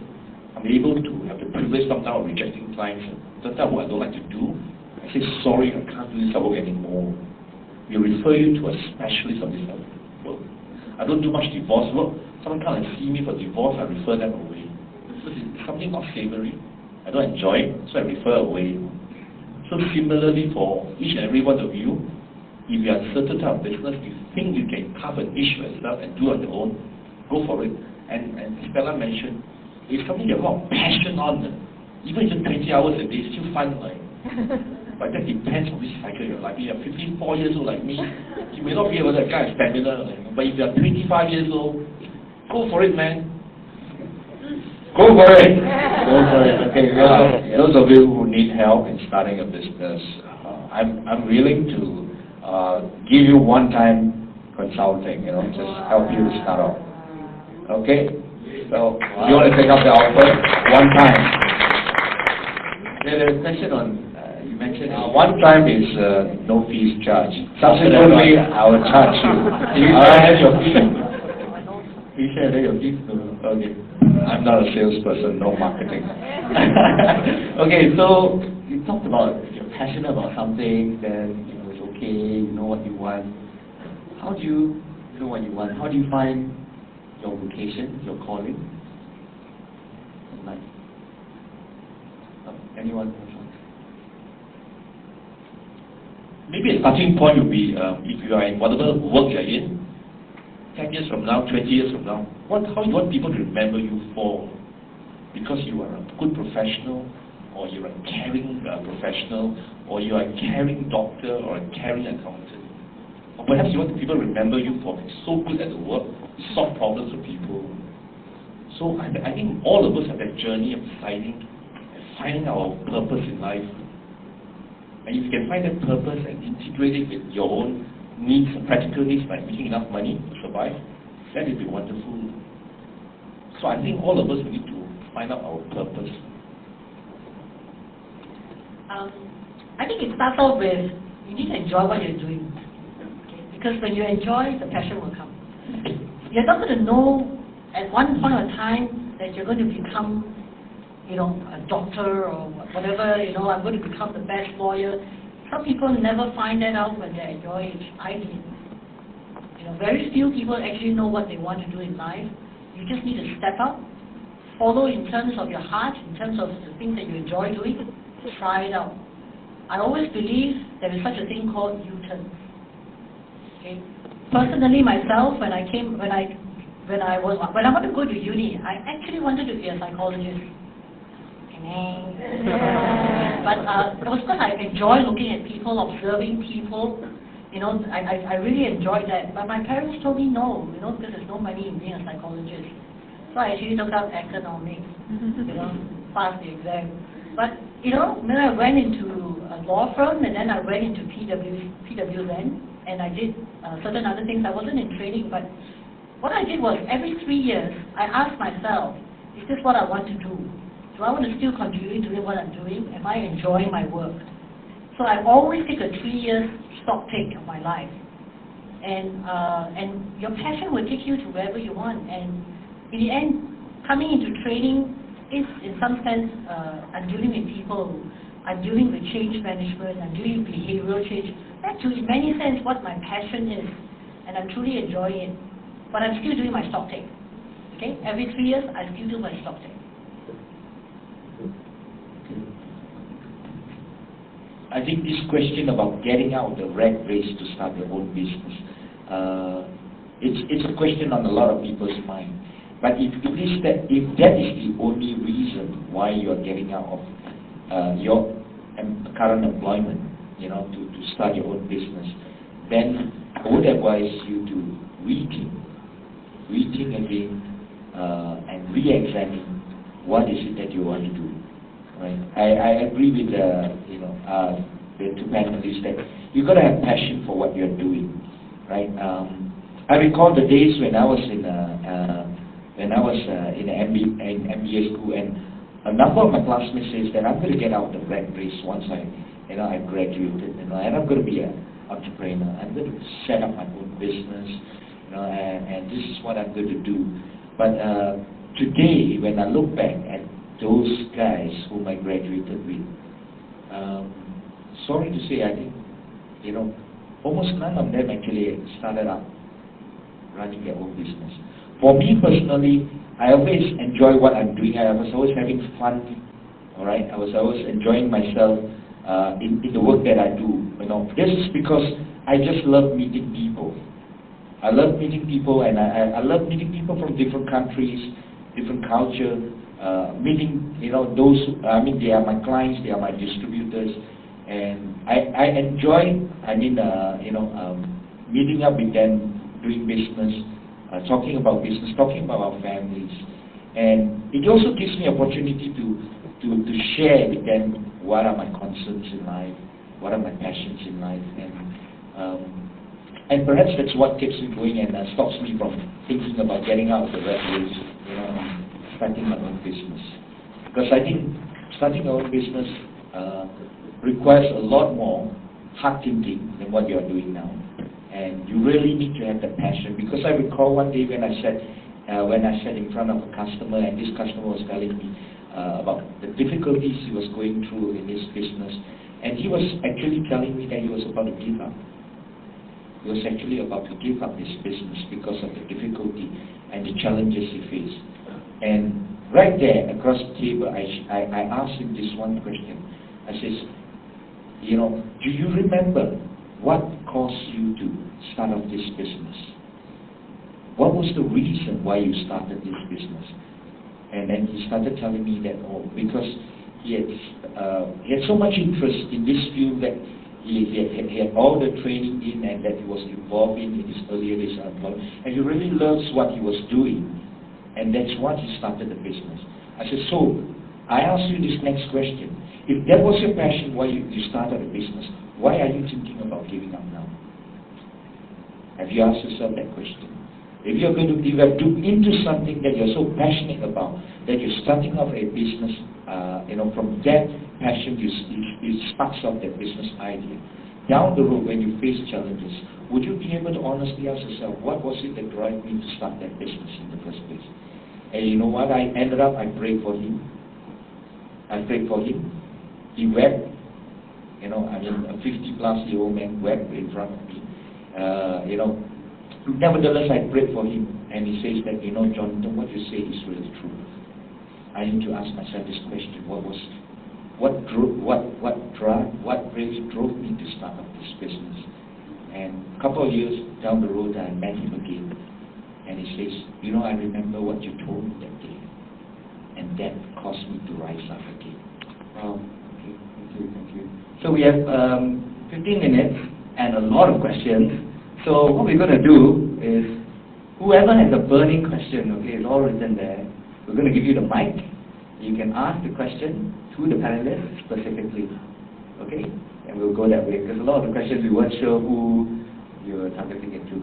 I'm able to have the privilege sometimes of rejecting clients. Sometimes what I don't like to do, I say, sorry, I can't do this work anymore. We refer you to a specialist on this work. I don't do much divorce work. Someone comes and see me for divorce, I refer them away. So it's something not savory. I don't enjoy it, so I refer away. So similarly for each and every one of you, if you are a certain type of business, you think you can carve a niche for yourself and do it on your own, go for it. And Stella mentioned, it's something you have a lot of passion on. Even if it's 20 hours a day, it's still fun. But that depends on which cycle you're like. If you're 54 years old like me, you may not be able to have that kind of stamina. But if you're 25 years old, go for it, man. Go for it. Go for it. Okay, those of you who need help in starting a business, I'm willing to give you one-time consulting, just help you to start off. Okay? So, you want to take up the offer? One time. There's a question on, you mentioned... one time is no fees charged. Subsequently, I will charge you. I have your fees. You share your fees. Okay. I'm not a salesperson, no marketing. Okay, so you talked about you're passionate about something, then it's okay, you know what you want. How do you know what you want? How do you find your vocation, your calling in life? Anyone? Maybe a starting point would be if you are in whatever work you're in, 10 years from now, 20 years from now, how you want people to remember you for? Because you are a good professional, or you're a caring professional, or you are a caring doctor, or a caring accountant. Or perhaps you want people to remember you for being so good at the work, you solve problems for people. So I think all of us have that journey of finding our purpose in life. And if you can find that purpose and integrate it with your own needs, practical needs, like making enough money to survive, that would be wonderful. So I think all of us need to find out our purpose. I think it starts off with, you need to enjoy what you're doing. Okay? Because when you enjoy, the passion will come. You're not going to know at one point of time that you're going to become, a doctor or whatever, I'm going to become the best lawyer. Some people never find that out when they're at your age. I did. Very few people actually know what they want to do in life. You just need to step up, follow in terms of your heart, in terms of the things that you enjoy doing, try it out. I always believe there is such a thing called U-turn. Okay. Personally, myself, when I wanted to go to uni, I actually wanted to be a psychologist. But it was because I enjoy looking at people, observing people. You know, I really enjoyed that. But my parents told me no, you know, because there's no money in being a psychologist. So I actually took up economics, you know, passed the exam. But, you know, then I went into a law firm, and then I went into PWN, and I did certain other things. I wasn't in training, but what I did was every 3 years, I asked myself, is this what I want to do? Do I want to still continue doing what I'm doing? Am I enjoying my work? So I always take a 3-year stock take of my life. And your passion will take you to wherever you want. And in the end, coming into training is, in some sense, I'm dealing with people, I'm dealing with change management, I'm dealing with behavioral change. That's, in many sense, what my passion is. And I'm truly enjoying it. But I'm still doing my stock take. Okay? Every 3 years, I still do my stock take. I think this question about getting out of the rat race to start your own business, it's a question on a lot of people's mind. But if that is the only reason why you are getting out of your current employment, you know, to start your own business, then I would advise you to rethink again, and re-examine what is it that you want to do. Right. I agree with the two panelists that you got to have passion for what you're doing, right? I recall the days when I was in an MBA school, and a number of my classmates says that I'm going to get out of the rat race once I graduated, and I'm going to be an entrepreneur. I'm going to set up my own business, and this is what I'm going to do. But today, when I look back at those guys whom I graduated with, sorry to say, I think, almost none of them actually started up running their own business. For me personally, I always enjoy what I'm doing. I was always having fun, all right? I was always enjoying myself in the work that I do. This is because I just love meeting people. I love meeting people, and I love meeting people from different countries, different culture. Meeting, those, they are my clients, they are my distributors, and I enjoy, meeting up with them, doing business, talking about business, talking about our families, and it also gives me opportunity to share with them what are my concerns in life, what are my passions in life, and perhaps that's what keeps me going and stops me from thinking about getting out of the rat race, starting my own business. Because I think starting your own business requires a lot more hard thinking than what you are doing now. And you really need to have the passion. Because I recall one day when I sat in front of a customer, and this customer was telling me about the difficulties he was going through in his business. And he was actually telling me that he was about to give up. He was actually about to give up his business because of the difficulty and the challenges he faced. And right there, across the table, I asked him this one question. I says, do you remember what caused you to start off this business? What was the reason why you started this business? And then he started telling me that, because he had so much interest in this field that he had all the training in, and that he was involved in his earlier days of employment, and he really loves what he was doing. And that's why he started the business. I said, so I ask you this next question. If that was your passion, why you started a business, why are you thinking about giving up now? Have you asked yourself that question? If you have into something that you're so passionate about, that you're starting off a business, from that passion you sparks off that business idea. Down the road, when you face challenges, would you be able to honestly ask yourself, what was it that drove me to start that business in the first place? And you know what? I ended up, I prayed for him. He wept. A 50-plus-year-old man wept in front of me. Nevertheless, I prayed for him, and he says that, Jonathan, what you say is really true. I need to ask myself this question: what really drove me to start up this business? And a couple of years down the road, I met him again. And he says, you know, I remember what you told me that day. And that caused me to rise up again. Wow. Okay. Thank you. So we have 15 minutes and a lot of questions. So what we're going to do is, whoever has a burning question, okay, it's all written there. We're going to give you the mic. You can ask the question to the panelists specifically, okay? And we'll go that way, because a lot of the questions we weren't sure who you're targeting it to.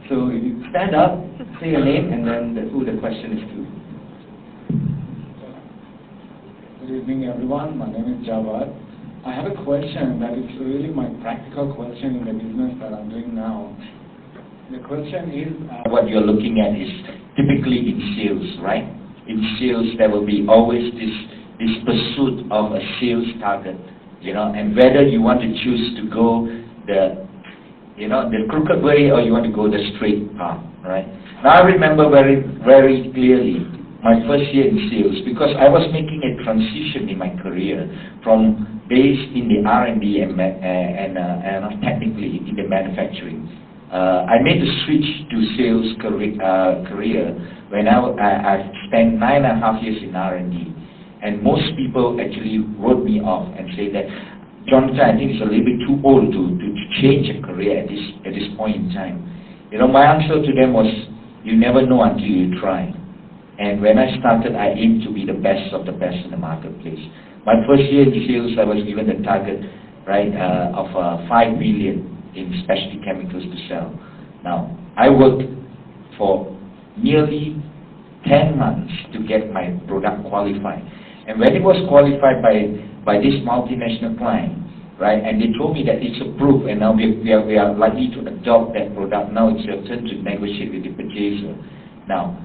So if you stand up, say your name, and then who the question is to. Good evening, everyone. My name is Jawad. I have a question that is really my practical question in the business that I'm doing now. The question is... what you're looking at is typically in sales, right? In sales, there will be always this pursuit of a sales target, you know, and whether you want to choose to go the crooked way or you want to go the straight path, right? Now I remember very, very clearly my first year in sales, because I was making a transition in my career from based in the R&D and technically in the manufacturing. I made the switch to sales career when I spent 9.5 years in R&D, and most people actually wrote me off and say that, Jonathan, I think it's a little bit too old to change a career at this point in time. You know, my answer to them was, you never know until you try. And when I started, I aimed to be the best of the best in the marketplace. My first year in sales, I was given the target, right, of 5 million in specialty chemicals to sell. Now, I worked for nearly 10 months to get my product qualified. And when it was qualified by this multinational client, right, and they told me that it's approved, and now we are likely to adopt that product. Now it's your turn to negotiate with the purchaser. Now,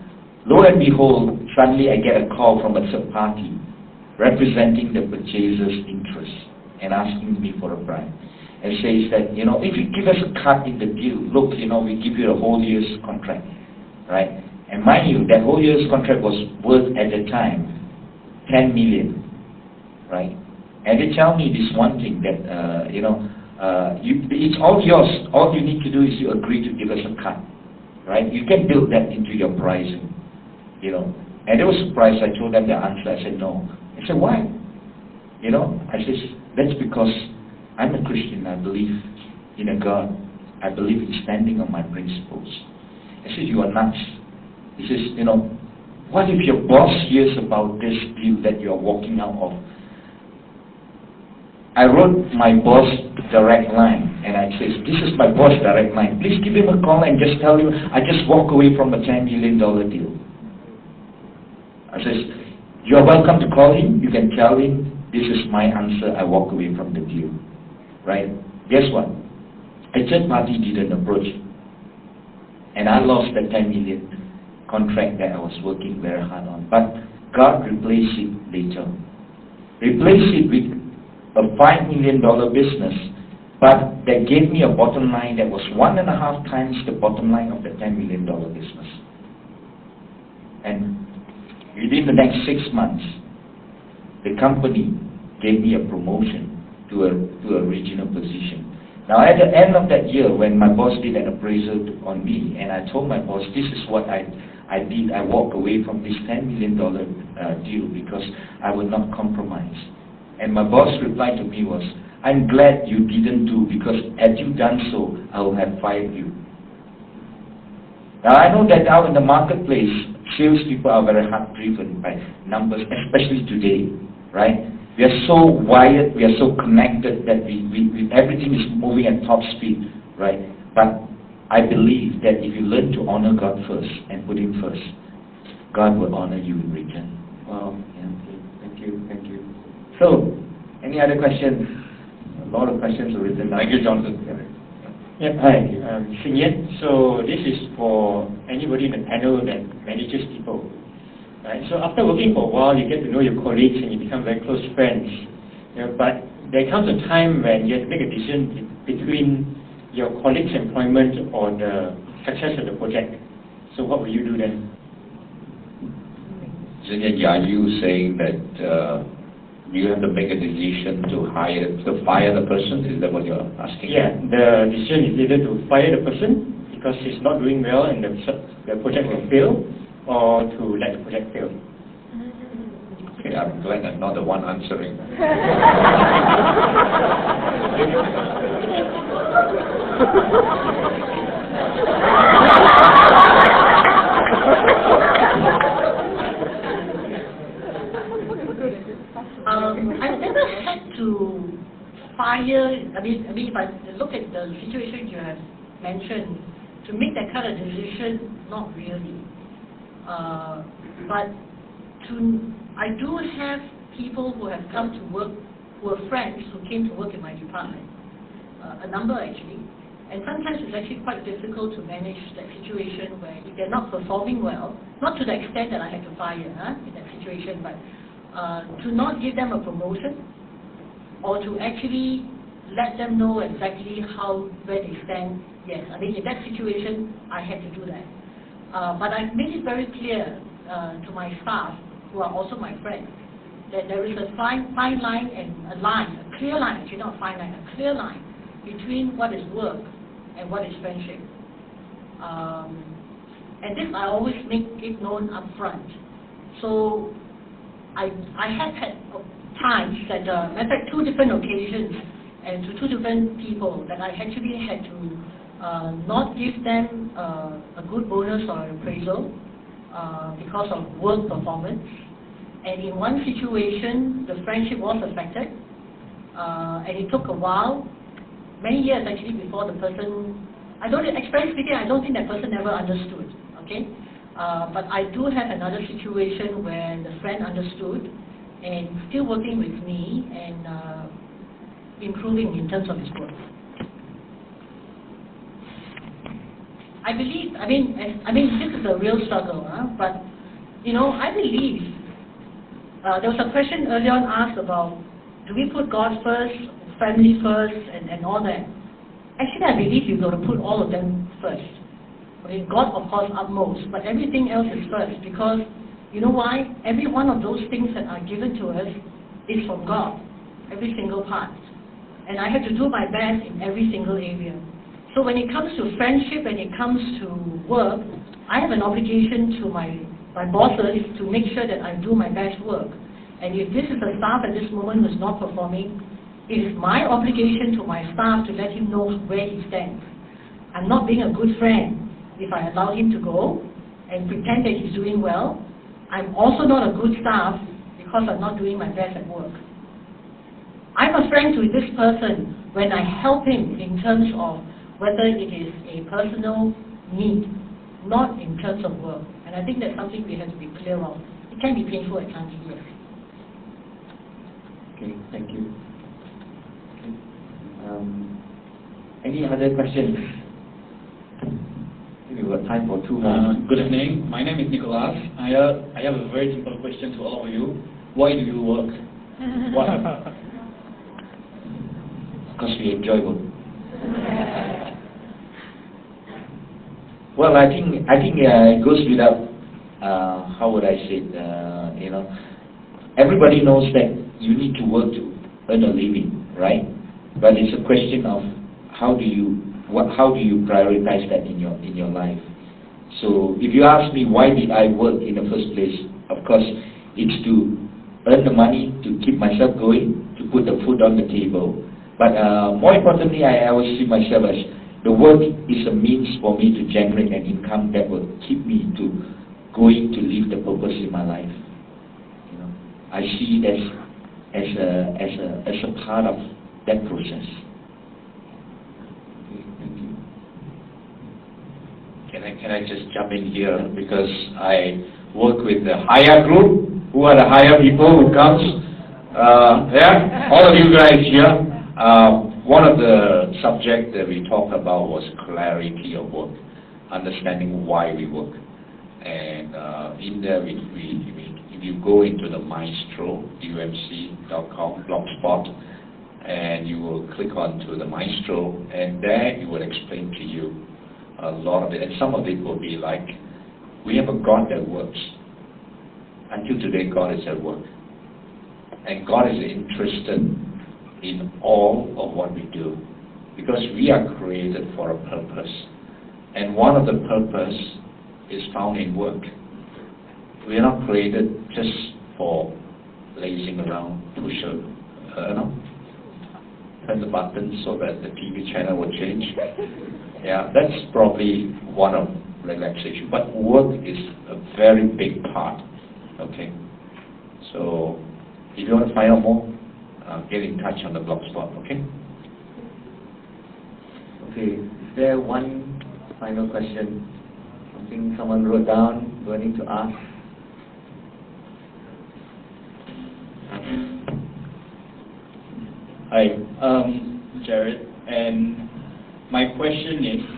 lo and behold, suddenly I get a call from a third party representing the purchaser's interest and asking me for a bribe. And says that, you know, if you give us a cut in the deal, look, you know, we give you a whole year's contract, right? And mind you, that whole year's contract was worth at the time 10 million, right? And they tell me this one thing that, it's all yours. All you need to do is you agree to give us a cut, right? You can build that into your pricing, you know. And they were surprised. I told them the answer. I said, no. I said, why? You know, I said, that's because I'm a Christian. I believe in a God. I believe in standing on my principles. I said, you are nuts. He says, you know, what if your boss hears about this deal that you are walking out of? I wrote my boss direct line, and I said, this is my boss direct line. Please give him a call and just tell him I just walk away from a $10 million deal. I says, you are welcome to call him. You can tell him this is my answer. I walk away from the deal. Right? Guess what? A third party didn't approach, and I lost the 10 million contract that I was working very hard on. But God replaced it later. Replaced it with a $5 million business, but that gave me a bottom line that was 1.5 times the bottom line of the $10 million business. And within the next 6 months, the company gave me a promotion to a regional position. Now at the end of that year, when my boss did an appraisal on me, and I told my boss, this is what I did. I walked away from this $10 million deal because I would not compromise. And my boss replied to me was, I'm glad you didn't do, because had you done so, I would have fired you. Now I know that out in the marketplace, salespeople are very hard driven by numbers, especially today, right? We are so wired, we are so connected that everything is moving at top speed, right? But I believe that if you learn to honor God first and put Him first, God will honor you in return. Wow, yeah, okay. Thank you. So, any other questions? A lot of questions are written down. Thank you, Jonathan. Yep, hi, Xing Yan. So this is for anybody in the panel that manages people. Right? So after working for a while, you get to know your colleagues and you become very close friends. You know, but there comes a time when you have to make a decision between your colleague's employment or the success of the project. So what will you do then? Are you saying that you have to make a decision to fire the person? Is that what you're asking? Yeah, the decision is either to fire the person because he's not doing well and the project will fail, or to let the project fail. Okay, I'm glad I'm not the one answering. I've never had to fire. I mean, if I look at the situation you have mentioned, to make that kind of decision, not really. But I do have people who have come to work, who are friends who came to work in my department. A number actually. And sometimes it's actually quite difficult to manage that situation where if they're not performing well, not to the extent that I had to fire in that situation, but to not give them a promotion, or to actually let them know exactly where they stand. Yes, I mean in that situation I had to do that. But I've made it very clear to my staff, who are also my friends, that there is a fine line and a clear line, actually not fine line, a clear line between what is work and what is friendship. And this I always make it known up front. So I have had times that, in fact, 2 different occasions and to 2 different people that I actually had to not give them a good bonus or appraisal because of work performance. And in one situation, the friendship was affected, and it took a while, many years actually, before the person, expressly speaking, I don't think that person ever understood, okay? But I do have another situation where the friend understood and still working with me and improving in terms of his work. I believe, I mean, this is a real struggle, but, you know, I believe, there was a question earlier on asked about, do we put God first, family first, and all that? Actually, I believe you've got to put all of them first. Okay, God, of course, utmost, but everything else is first, because, you know why? Every one of those things that are given to us is from God, every single part. And I have to do my best in every single area. So when it comes to friendship, when it comes to work, I have an obligation to my bosses to make sure that I do my best work. And if this is a staff at this moment who's not performing, it is my obligation to my staff to let him know where he stands. I'm not being a good friend if I allow him to go and pretend that he's doing well. I'm also not a good staff because I'm not doing my best at work. I'm a friend to this person when I help him in terms of whether it is a personal need, not in terms of work. And I think that's something we have to be clear of. It can be painful at times, yes. Okay, thank you. Any other questions? We've got time for 2 more. Good evening. My name is Nicholas. I have a very simple question to all of you. Why do you work? Why? Because we enjoy work. Well, I think it goes without, how would I say it, you know, everybody knows that you need to work to earn a living, right? But it's a question of how do you prioritize that in your life. So if you ask me why did I work in the first place, of course it's to earn the money to keep myself going, to put the food on the table. But more importantly, I always see myself as the work is a means for me to generate an income that will keep me going to live the purpose in my life. You know, I see it as a part of that process. Okay, thank you. Can I just jump in here, because I work with the HiYa group. Who are the HiYa people who comes? Yeah, all of you guys here. One of the subjects that we talked about was clarity of work, understanding why we work. And in there, if you go into the Maestro, umc.com, blogspot, and you will click on to the Maestro, and there it will explain to you a lot of it, and some of it will be like, we have a God that works. Until today, God is at work. And God is interested in all of what we do, because we are created for a purpose. And one of the purpose is found in work. We are not created just for lazing around, turn the button so that the TV channel will change. Yeah, that's probably one of relaxation. But work is a very big part. Okay, so if you want to find out more, get in touch on the blogspot. Okay. Okay, is there one final question? Something someone wrote down, burning to ask? Hi, Jared, and my question is,